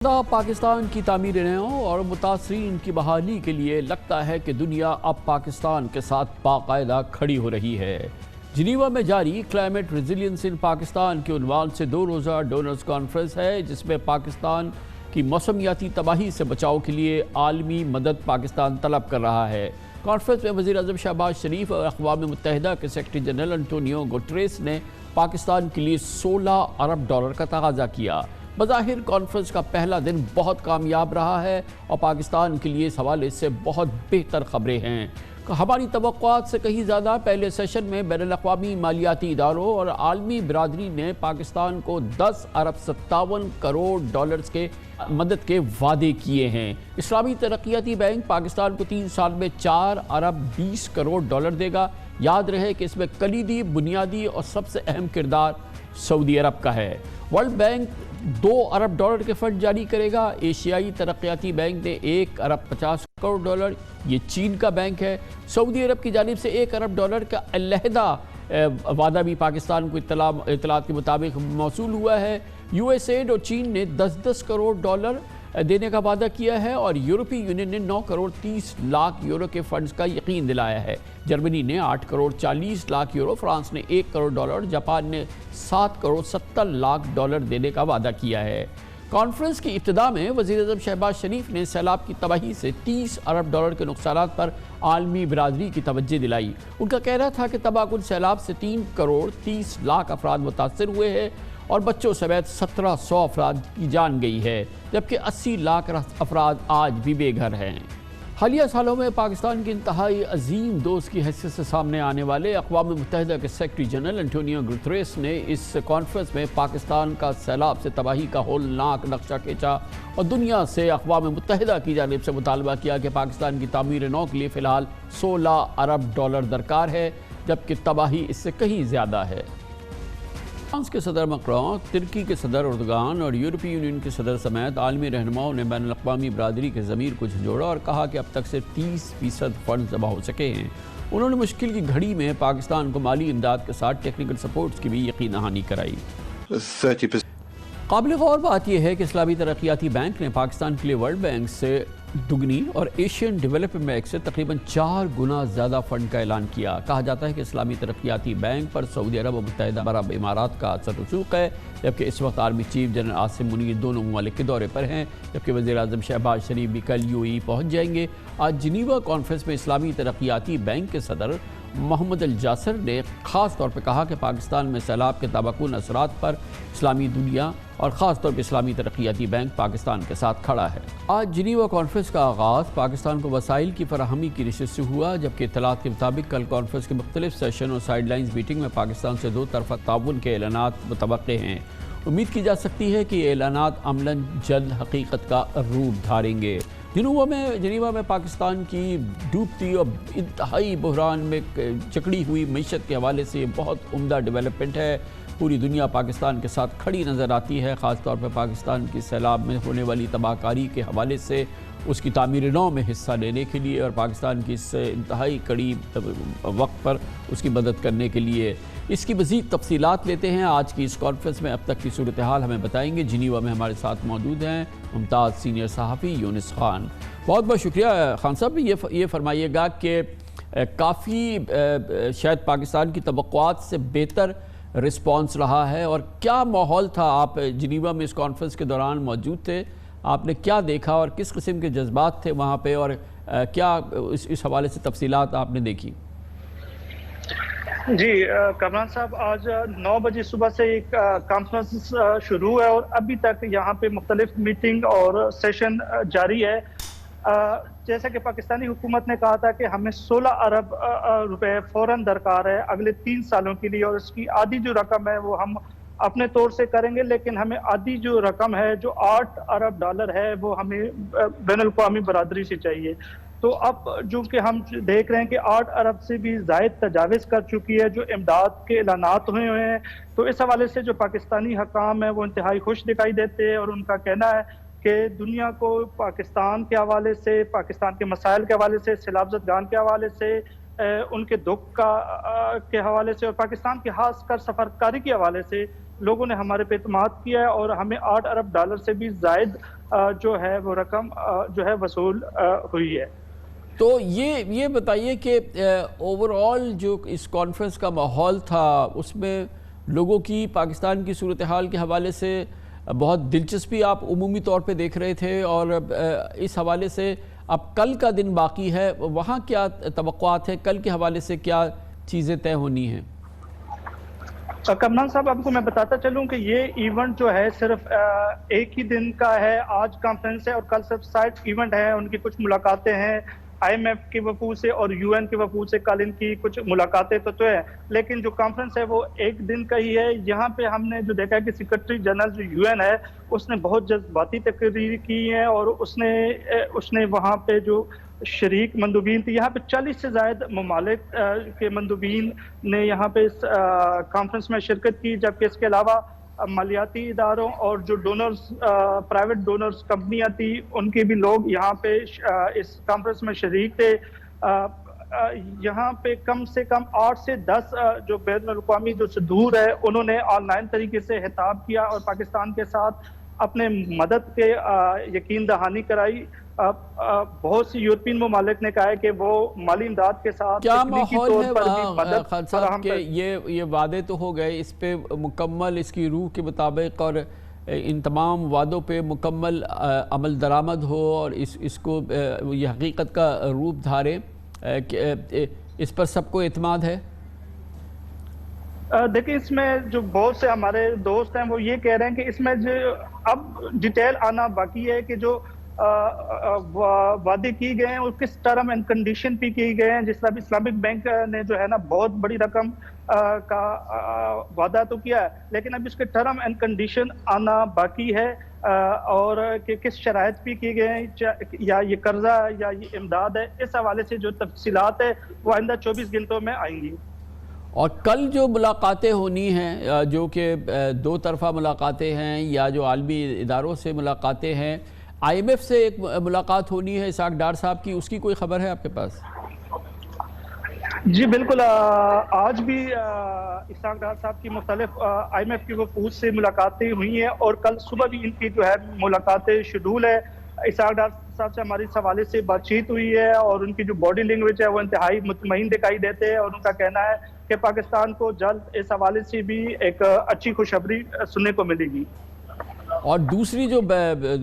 پاکستان کی تعمیر نو اور متاثرین کی بحالی کے لیے لگتا ہے کہ دنیا اب پاکستان کے ساتھ باقاعدہ کھڑی ہو رہی ہے۔ جنیوا میں جاری کلائمیٹ ریزیلینس ان پاکستان کے عنوان سے 2 روزہ ڈونرز کانفرنس ہے، جس میں پاکستان کی موسمیاتی تباہی سے بچاؤ کے لیے عالمی مدد پاکستان طلب کر رہا ہے۔ کانفرنس میں وزیر اعظم شہباز شریف اور اقوام متحدہ کے سیکرٹری جنرل انٹونیو گوٹریس نے پاکستان کے لیے $16 ارب کا تقاضا کیا۔ بظاہر کانفرنس کا پہلا دن بہت کامیاب رہا ہے اور پاکستان کے لیے اس حوالے سے بہت بہتر خبریں ہیں۔ ہماری توقعات سے کہیں زیادہ پہلے سیشن میں بین الاقوامی مالیاتی اداروں اور عالمی برادری نے پاکستان کو $10 ارب 57 کروڑ کے مدد کے وعدے کیے ہیں۔ اسلامی ترقیاتی بینک پاکستان کو 3 سال میں $4 ارب 20 کروڑ دے گا۔ یاد رہے کہ اس میں کلیدی، بنیادی اور سب سے اہم کردار سعودی عرب کا ہے۔ ورلڈ بینک $2 ارب کے فنڈ جاری کرے گا۔ ایشیائی ترقیاتی بینک نے $1 ارب 50 کروڑ، یہ چین کا بینک ہے۔ سعودی عرب کی جانب سے $1 ارب کا علیحدہ وعدہ بھی پاکستان کو اطلاعات کے مطابق موصول ہوا ہے۔ USAID اور چین نے $10 کروڑ دینے کا وعدہ کیا ہے اور یورپی یونین نے $9 کروڑ 30 لاکھ کے فنڈز کا یقین دلایا ہے۔ جرمنی نے $8 کروڑ 40 لاکھ، فرانس نے $1 کروڑ، جاپان نے $7 کروڑ 70 لاکھ دینے کا وعدہ کیا ہے۔ کانفرنس کی ابتدا میں وزیر اعظم شہباز شریف نے سیلاب کی تباہی سے $30 ارب کے نقصانات پر عالمی برادری کی توجہ دلائی۔ ان کا کہنا تھا کہ تباہ کن سیلاب سے 3 کروڑ 30 لاکھ افراد متاثر ہوئے ہیں اور بچوں سمیت 1700 افراد کی جان گئی ہے، جبکہ 80 لاکھ افراد آج بھی بے گھر ہیں۔ حالیہ سالوں میں پاکستان کے انتہائی عظیم دوست کی حیثیت سے سامنے آنے والے اقوام متحدہ کے سیکرٹری جنرل انٹونیو گوٹریس نے اس کانفرنس میں پاکستان کا سیلاب سے تباہی کا ہولناک نقشہ کھینچا اور دنیا سے اقوام متحدہ کی جانب سے مطالبہ کیا کہ پاکستان کی تعمیر نو کے لیے فی الحال $16 ارب درکار ہے، جبکہ تباہی اس سے کہیں زیادہ ہے۔ فرانس کے صدر مکرون، ترکی کے صدر اردوغان اور یورپی یونین کے صدر سمیت عالمی رہنماؤں نے بین الاقوامی برادری کے ضمیر کو جھنجھوڑا اور کہا کہ اب تک صرف 30% فنڈز جمع ہو سکے ہیں۔ انہوں نے مشکل کی گھڑی میں پاکستان کو مالی امداد کے ساتھ ٹیکنیکل سپورٹس کی بھی یقین دہانی کرائی۔ قابل غور بات یہ ہے کہ اسلامی ترقیاتی بینک نے پاکستان کے لیے ورلڈ بینک سے دگنی اور ایشین ڈیولپمنٹ بینک سے تقریباً 4 گنا زیادہ فنڈ کا اعلان کیا۔ کہا جاتا ہے کہ اسلامی ترقیاتی بینک پر سعودی عرب اور متحدہ عرب امارات کا اثر رسوخ ہے، جبکہ اس وقت army chief general Asim Munir دونوں ممالک کے دورے پر ہیں، جبکہ وزیر اعظم شہباز شریف بھی کل UAE پہنچ جائیں گے۔ آج جنیوا کانفرنس میں اسلامی ترقیاتی بینک کے صدر محمد الجاسر نے خاص طور پر کہا کہ پاکستان میں سیلاب کے تباہ اثرات پر اسلامی دنیا اور خاص طور پر اسلامی ترقیاتی بینک پاکستان کے ساتھ کھڑا ہے۔ آج جنیوا کانفرنس کا آغاز پاکستان کو وسائل کی فراہمی کی نشست سے ہوا، جبکہ اطلاعات کے مطابق کل کانفرنس کے مختلف سیشن اور سائیڈ لائنز میٹنگ میں پاکستان سے 2 طرفہ تعاون کے اعلانات متوقع ہیں۔ امید کی جا سکتی ہے کہ یہ اعلانات عملاً جلد حقیقت کا روپ دھاریں گے۔ جنیوا میں پاکستان کی ڈوبتی اور انتہائی بحران میں جکڑی ہوئی معیشت کے حوالے سے یہ بہت عمدہ ڈیولپمنٹ ہے۔ پوری دنیا پاکستان کے ساتھ کھڑی نظر آتی ہے، خاص طور پر پاکستان کی سیلاب میں ہونے والی تباہ کاری کے حوالے سے اس کی تعمیر نو میں حصہ لینے کے لیے اور پاکستان کی اس انتہائی قریب وقت پر اس کی مدد کرنے کے لیے۔ اس کی مزید تفصیلات لیتے ہیں آج کی اس کانفرنس میں۔ اب تک کی صورتحال ہمیں بتائیں گے۔ جنیوا میں ہمارے ساتھ موجود ہیں ممتاز سینئر صحافی یونس خان۔ بہت بہت شکریہ خان صاحب۔ یہ فرمائیے گا کہ کافی شاید پاکستان کی توقعات سے بہتر رسپانس رہا ہے، اور کیا ماحول تھا؟ آپ جنیوا میں اس کانفرنس کے دوران موجود تھے، آپ نے کیا دیکھا اور کس قسم کے جذبات تھے وہاں پہ، اور کیا اس حوالے سے تفصیلات آپ نے دیکھی؟ جی کامران صاحب، آج 9 بجے صبح سے ایک کانفرنس شروع ہے اور ابھی تک یہاں پہ مختلف میٹنگ اور سیشن جاری ہے۔ جیسا کہ پاکستانی حکومت نے کہا تھا کہ ہمیں $16 ارب فوراً درکار ہے اگلے 3 سالوں کے لیے، اور اس کی آدھی جو رقم ہے وہ ہم اپنے طور سے کریں گے، لیکن ہمیں آدھی جو رقم ہے جو $8 ارب ہے وہ ہمیں بین الاقوامی برادری سے چاہیے۔ تو اب جو کہ ہم دیکھ رہے ہیں کہ 8 ارب سے بھی زائد تجاوز کر چکی ہے جو امداد کے اعلانات ہوئے ہیں، تو اس حوالے سے جو پاکستانی حکام ہیں وہ انتہائی خوش دکھائی دیتے ہیں، اور ان کا کہنا ہے کہ دنیا کو پاکستان کے حوالے سے، پاکستان کے مسائل کے حوالے سے، سیلاب زدگان کے حوالے سے، ان کے دکھ کے حوالے سے اور پاکستان کے خاص کر سفرکاری کے حوالے سے لوگوں نے ہمارے پہ اعتماد کیا ہے، اور ہمیں $8 ارب سے بھی زائد جو ہے وہ رقم جو ہے وصول ہوئی ہے۔ تو یہ بتائیے کہ اوورآل جو اس کانفرنس کا ماحول تھا اس میں لوگوں کی پاکستان کی صورتحال کے حوالے سے بہت دلچسپی آپ عمومی طور پہ دیکھ رہے تھے، اور اس حوالے سے اب کل کا دن باقی ہے، وہاں کیا توقعات ہیں؟ کل کے حوالے سے کیا چیزیں طے ہونی ہیں؟ کمران صاحب، آپ کو میں بتاتا چلوں کہ یہ ایونٹ جو ہے صرف ایک ہی دن کا ہے۔ آج کانفرنس ہے اور کل صرف سائٹ ایونٹ ہے، ان کی کچھ ملاقاتیں ہیں IMF کے وفود سے اور UN کے وفود سے، کل ان کی کچھ ملاقاتیں تو ہے، لیکن جو کانفرنس ہے وہ ایک دن کا ہی ہے۔ یہاں پہ ہم نے جو دیکھا ہے کہ سیکرٹری جنرل جو UN ہے اس نے بہت جذباتی تقریر کی ہے، اور اس نے وہاں پہ جو شریک مندوبین تھی، یہاں پہ 40 سے زائد ممالک کے مندوبین نے یہاں پہ اس کانفرنس میں شرکت کی، جبکہ اس کے علاوہ مالیاتی اداروں اور جو ڈونرز، پرائیویٹ ڈونرز کمپنیاں تھی، ان کے بھی لوگ یہاں پہ اس کانفرنس میں شریک تھے۔ یہاں پہ کم سے کم 8 سے 10 جو بین الاقوامی جو صدور ہے انہوں نے آن لائن طریقے سے خطاب کیا اور پاکستان کے ساتھ اپنے مدد کے یقین دہانی کرائی۔ بہت سی یورپین ممالک نے کہا ہے کہ وہ مالی امداد کے ساتھ کیا تکنیکی ماحول طور ہے پر بھی وہاں مدد خالد صاحب فراہم کہ یہ وعدے تو ہو گئے، اس پہ مکمل اس کی روح کے مطابق اور ان تمام وعدوں پہ مکمل عمل درآمد ہو اور اس کو یہ حقیقت کا روپ دھارے، اس پر سب کو اعتماد ہے؟ دیکھیں، اس میں جو بہت سے ہمارے دوست ہیں وہ یہ کہہ رہے ہیں کہ اس میں جو اب ڈیٹیل آنا باقی ہے کہ جو وعدے کی گئے ہیں وہ کس ٹرم اینڈ کنڈیشن پہ کی گئے ہیں۔ جس طرح اسلامک بینک نے جو ہے نا بہت بڑی رقم کا وعدہ تو کیا ہے، لیکن اب اس کے ٹرم اینڈ کنڈیشن آنا باقی ہے، اور کہ کس شرائط پہ کی گئے ہیں، یا یہ قرضہ یا یہ امداد ہے، اس حوالے سے جو تفصیلات ہے وہ آئندہ 24 گھنٹوں میں آئیں گی۔ اور کل جو ملاقاتیں ہونی ہیں، جو کہ دو طرفہ ملاقاتیں ہیں یا جو عالمی اداروں سے ملاقاتیں ہیں، IMF سے ایک ملاقات ہونی ہے اسحاق ڈار صاحب کی، اس کی کوئی خبر ہے آپ کے پاس؟ جی بالکل، آج بھی اسحاق ڈار صاحب کی مختلف IMF کی وفود سے ملاقاتیں ہوئی ہیں، اور کل صبح بھی ان کی جو ہے ملاقاتیں شیڈول ہے۔ اسحاق ڈار صاحب سے ہماری اس حوالے سے بات چیت ہوئی ہے، اور ان کی جو باڈی لینگویج ہے وہ انتہائی مطمئن دکھائی دیتے ہیں، اور ان کا کہنا ہے کہ پاکستان کو جلد اس حوالے سے بھی ایک اچھی خوشخبری سننے کو ملے گی۔ اور دوسری جو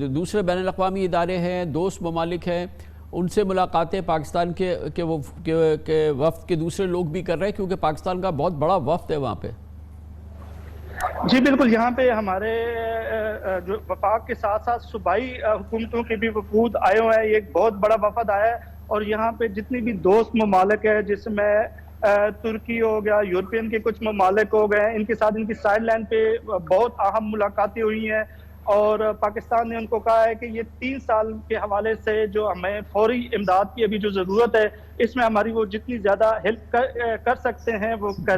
دوسرے بین الاقوامی ادارے ہیں، دوست ممالک ہیں، ان سے ملاقاتیں پاکستان کے وفد کے دوسرے لوگ بھی کر رہے ہیں، کیونکہ پاکستان کا بہت بڑا وفد ہے وہاں پہ۔ جی بالکل، یہاں پہ ہمارے جو وفاق کے ساتھ ساتھ صوبائی حکومتوں کے بھی وفود آئے ہوئے ہیں۔ یہ ایک بہت بڑا وفد آیا ہے، اور یہاں پہ جتنی بھی دوست ممالک ہیں، جس میں ترکی ہو گیا، یورپین کے کچھ ممالک ہو گئے، ان کے ساتھ ان کی سائیڈ لائن پہ بہت اہم ملاقاتیں ہوئی ہیں، اور پاکستان نے ان کو کہا ہے کہ یہ 3 سال کے حوالے سے جو ہمیں فوری امداد کی ابھی جو ضرورت ہے، اس میں ہماری وہ جتنی زیادہ ہیلپ کر سکتے ہیں وہ کریں۔